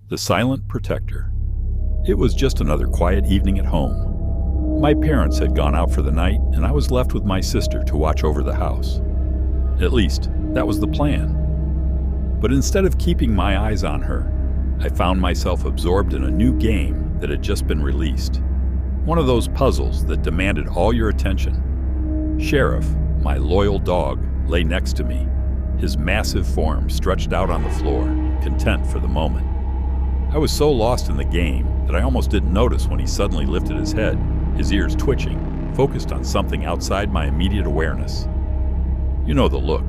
The Silent Protector. It was just another quiet evening at home. My parents had gone out for the night, and I was left with my sister to watch over the house. At least, that was the plan. But instead of keeping my eyes on her, I found myself absorbed in a new game that had just been released. One of those puzzles that demanded all your attention. Sheriff, my loyal dog, lay next to me, his massive form stretched out on the floor, content for the moment. I was so lost in the game that I almost didn't notice when he suddenly lifted his head, his ears twitching, focused on something outside my immediate awareness. You know the look,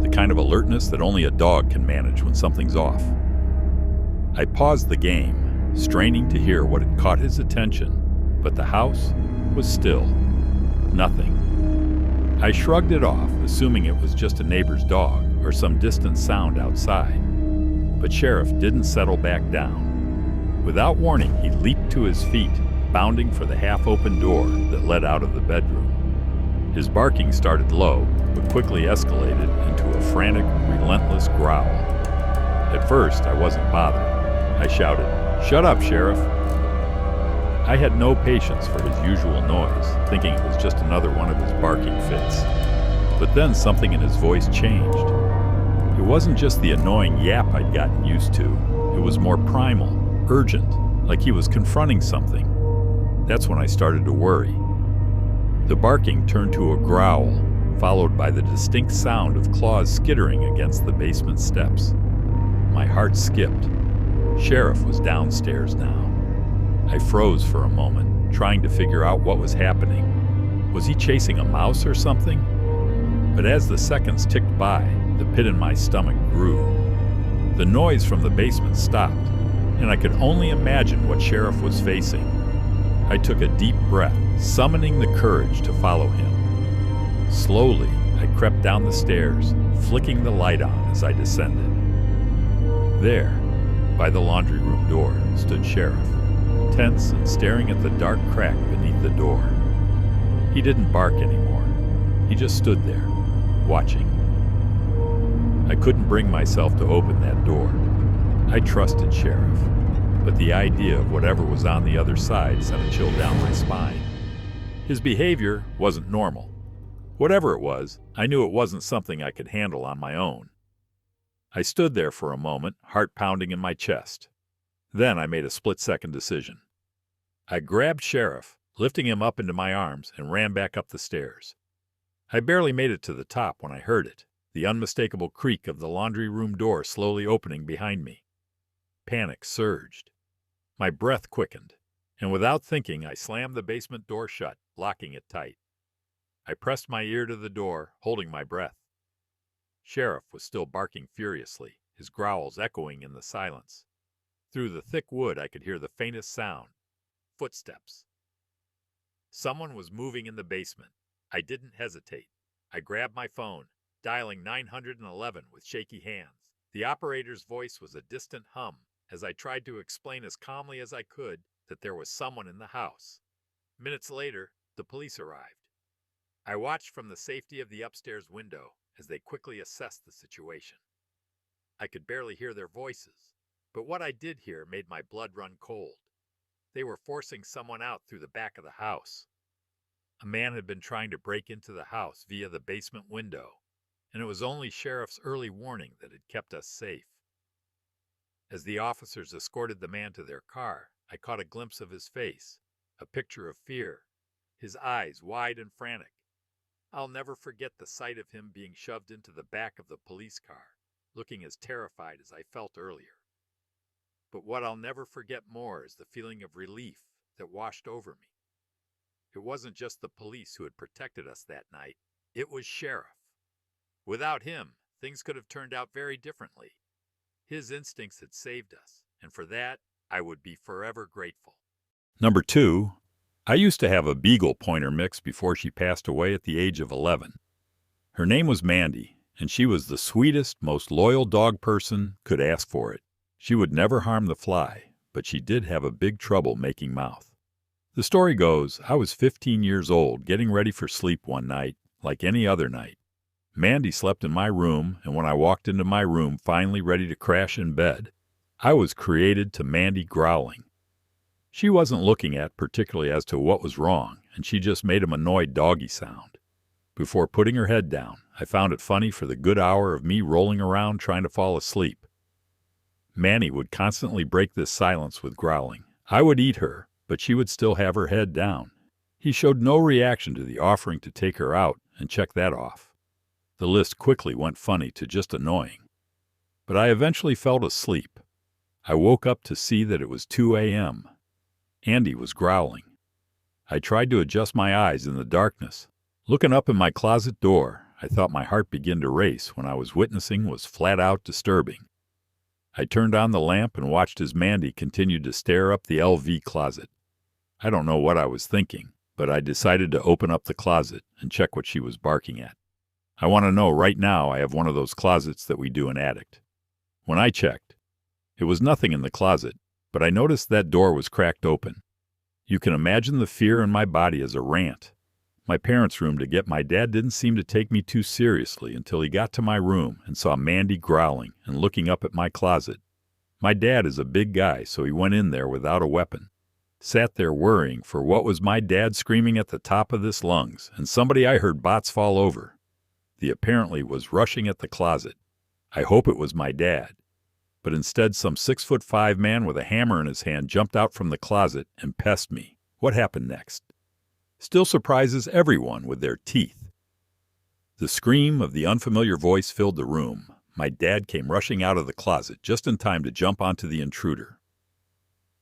the kind of alertness that only a dog can manage when something's off. I paused the game, straining to hear what had caught his attention, but the house was still. Nothing. I shrugged it off, assuming it was just a neighbor's dog or some distant sound outside. But Sheriff didn't settle back down. Without warning, he leaped to his feet, bounding for the half-open door that led out of the bedroom. His barking started low, but quickly escalated into a frantic, relentless growl. At first, I wasn't bothered. I shouted, "Shut up, Sheriff!" I had no patience for his usual noise, thinking it was just another one of his barking fits. But then something in his voice changed. It wasn't just the annoying yap I'd gotten used to. It was more primal, urgent, like he was confronting something. That's when I started to worry. The barking turned to a growl, followed by the distinct sound of claws skittering against the basement steps. My heart skipped. Sheriff was downstairs now. I froze for a moment, trying to figure out what was happening. Was he chasing a mouse or something? But as the seconds ticked by, the pit in my stomach grew. The noise from the basement stopped, and I could only imagine what Sheriff was facing. I took a deep breath, summoning the courage to follow him. Slowly, I crept down the stairs, flicking the light on as I descended. There, by the laundry room door, stood Sheriff, tense and staring at the dark crack beneath the door. He didn't bark anymore. He just stood there, watching. I couldn't bring myself to open that door. I trusted Sheriff, but the idea of whatever was on the other side sent a chill down my spine. His behavior wasn't normal. Whatever it was, I knew it wasn't something I could handle on my own. I stood there for a moment, heart pounding in my chest. Then I made a split-second decision. I grabbed Sheriff, lifting him up into my arms, and ran back up the stairs. I barely made it to the top when I heard it, the unmistakable creak of the laundry room door slowly opening behind me. Panic surged. My breath quickened, and without thinking, I slammed the basement door shut, locking it tight. I pressed my ear to the door, holding my breath. Sheriff was still barking furiously, his growls echoing in the silence. Through the thick wood, I could hear the faintest sound. Footsteps. Someone was moving in the basement. I didn't hesitate. I grabbed my phone, dialing 911 with shaky hands. The operator's voice was a distant hum as I tried to explain as calmly as I could that there was someone in the house. Minutes later, the police arrived. I watched from the safety of the upstairs window as they quickly assessed the situation. I could barely hear their voices, but what I did hear made my blood run cold. They were forcing someone out through the back of the house. A man had been trying to break into the house via the basement window, and it was only Sheriff's early warning that had kept us safe. As the officers escorted the man to their car, I caught a glimpse of his face, a picture of fear, his eyes wide and frantic. I'll never forget the sight of him being shoved into the back of the police car, looking as terrified as I felt earlier. But what I'll never forget more is the feeling of relief that washed over me. It wasn't just the police who had protected us that night. It was Sheriff. Without him, things could have turned out very differently. His instincts had saved us, and for that, I would be forever grateful. Number 2. I used to have a Beagle Pointer mix before she passed away at the age of 11. Her name was Mandy, and she was the sweetest, most loyal dog person could ask for it. She would never harm the fly, but she did have a big trouble-making mouth. The story goes, I was 15 years old, getting ready for sleep one night, like any other night. Mandy slept in my room, and when I walked into my room, finally ready to crash in bed, I was created to Mandy growling. She wasn't looking at particularly as to what was wrong, and she just made an annoyed doggy sound. Before putting her head down, I found it funny for the good hour of me rolling around trying to fall asleep. Manny would constantly break this silence with growling. I would eat her, but she would still have her head down. He showed no reaction to the offering to take her out and check that off. The list quickly went funny to just annoying. But I eventually fell asleep. I woke up to see that it was 2 a.m. Andy was growling. I tried to adjust my eyes in the darkness. Looking up in my closet door, I thought my heart began to race when I was witnessing was flat out disturbing. I turned on the lamp and watched as Mandy continued to stare up the LV closet. I don't know what I was thinking, but I decided to open up the closet and check what she was barking at. I want to know right now I have one of those closets that we do in Addict. When I checked, it was nothing in the closet, but I noticed that door was cracked open. You can imagine the fear in my body as a rant. My parents' room to get my dad didn't seem to take me too seriously until he got to my room and saw Mandy growling and looking up at my closet. My dad is a big guy, so he went in there without a weapon. Sat there worrying for what was my dad screaming at the top of his lungs, and somebody I heard bots fall over. The apparently was rushing at the closet. I hope it was my dad. But instead some 6'5" man with a hammer in his hand jumped out from the closet and pestered me. What happened next? Still surprises everyone with their teeth. The scream of the unfamiliar voice filled the room. My dad came rushing out of the closet just in time to jump onto the intruder.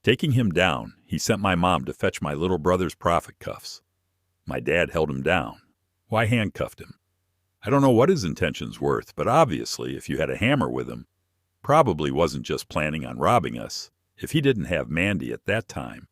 Taking him down, he sent my mom to fetch my little brother's profit cuffs. My dad held him down. Why handcuffed him? I don't know what his intentions were, but obviously if you had a hammer with him, probably wasn't just planning on robbing us. If he didn't have Mandy at that time,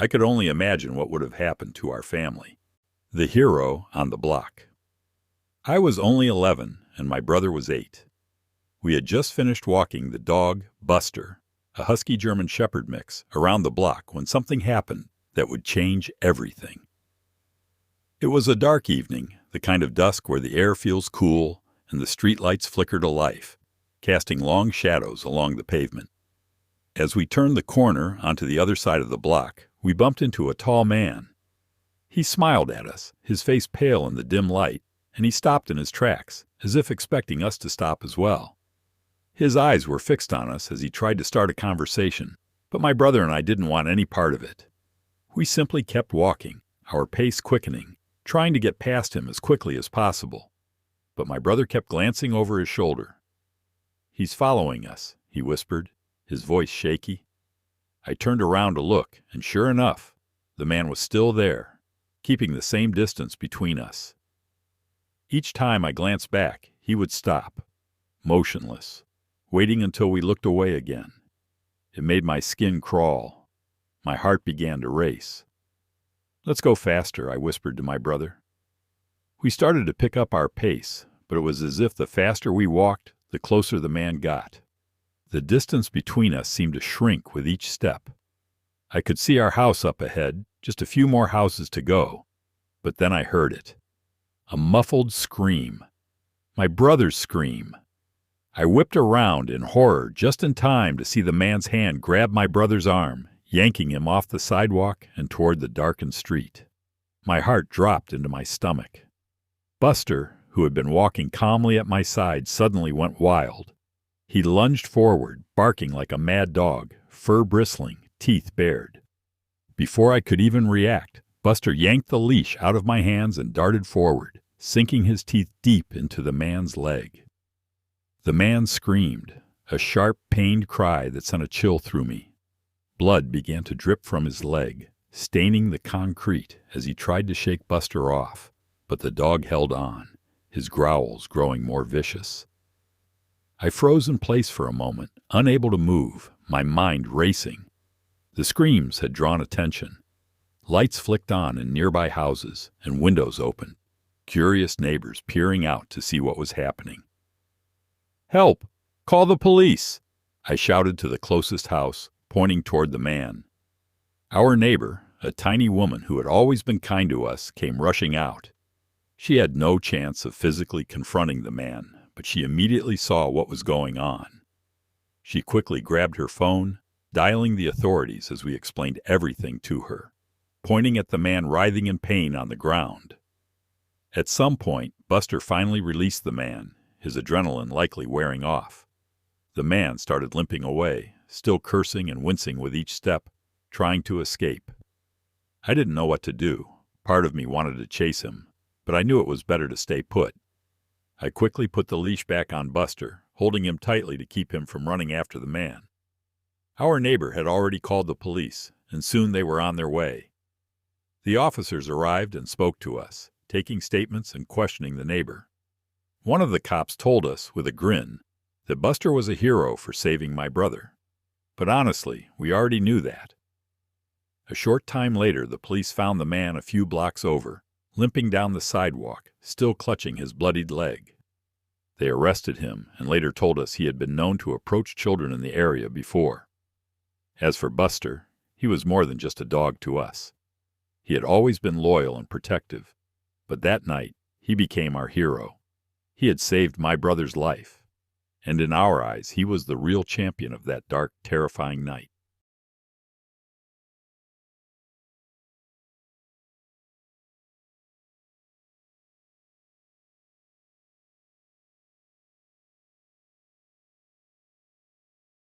I could only imagine what would have happened to our family. The hero on the block. I was only 11 and my brother was 8. We had just finished walking the dog, Buster, a husky German shepherd mix, around the block when something happened that would change everything. It was a dark evening, the kind of dusk where the air feels cool and the streetlights flicker to life, casting long shadows along the pavement. As we turned the corner onto the other side of the block, we bumped into a tall man. He smiled at us, his face pale in the dim light, and he stopped in his tracks, as if expecting us to stop as well. His eyes were fixed on us as he tried to start a conversation, but my brother and I didn't want any part of it. We simply kept walking, our pace quickening, trying to get past him as quickly as possible. But my brother kept glancing over his shoulder. "He's following us," he whispered, his voice shaky. I turned around to look, and sure enough, the man was still there, keeping the same distance between us. Each time I glanced back, he would stop, motionless, waiting until we looked away again. It made my skin crawl. My heart began to race. "Let's go faster," I whispered to my brother. We started to pick up our pace, but it was as if the faster we walked, the closer the man got. The distance between us seemed to shrink with each step. I could see our house up ahead, just a few more houses to go. But then I heard it. A muffled scream. My brother's scream. I whipped around in horror just in time to see the man's hand grab my brother's arm, yanking him off the sidewalk and toward the darkened street. My heart dropped into my stomach. Buster, who had been walking calmly at my side, suddenly went wild. He lunged forward, barking like a mad dog, fur bristling, teeth bared. Before I could even react, Buster yanked the leash out of my hands and darted forward, sinking his teeth deep into the man's leg. The man screamed, a sharp, pained cry that sent a chill through me. Blood began to drip from his leg, staining the concrete as he tried to shake Buster off, but the dog held on, his growls growing more vicious. I froze in place for a moment, unable to move, my mind racing. The screams had drawn attention. Lights flicked on in nearby houses, and windows opened, curious neighbors peering out to see what was happening. "Help! Call the police!" I shouted to the closest house, pointing toward the man. Our neighbor, a tiny woman who had always been kind to us, came rushing out. She had no chance of physically confronting the man, but she immediately saw what was going on. She quickly grabbed her phone, dialing the authorities as we explained everything to her, pointing at the man writhing in pain on the ground. At some point, Buster finally released the man, his adrenaline likely wearing off. The man started limping away, still cursing and wincing with each step, trying to escape. I didn't know what to do. Part of me wanted to chase him, but I knew it was better to stay put. I quickly put the leash back on Buster, holding him tightly to keep him from running after the man. Our neighbor had already called the police, and soon they were on their way. The officers arrived and spoke to us, taking statements and questioning the neighbor. One of the cops told us, with a grin, that Buster was a hero for saving my brother. But honestly, we already knew that. A short time later, the police found the man a few blocks over, limping down the sidewalk, still clutching his bloodied leg. They arrested him and later told us he had been known to approach children in the area before. As for Buster, he was more than just a dog to us. He had always been loyal and protective, but that night he became our hero. He had saved my brother's life, and in our eyes he was the real champion of that dark, terrifying night.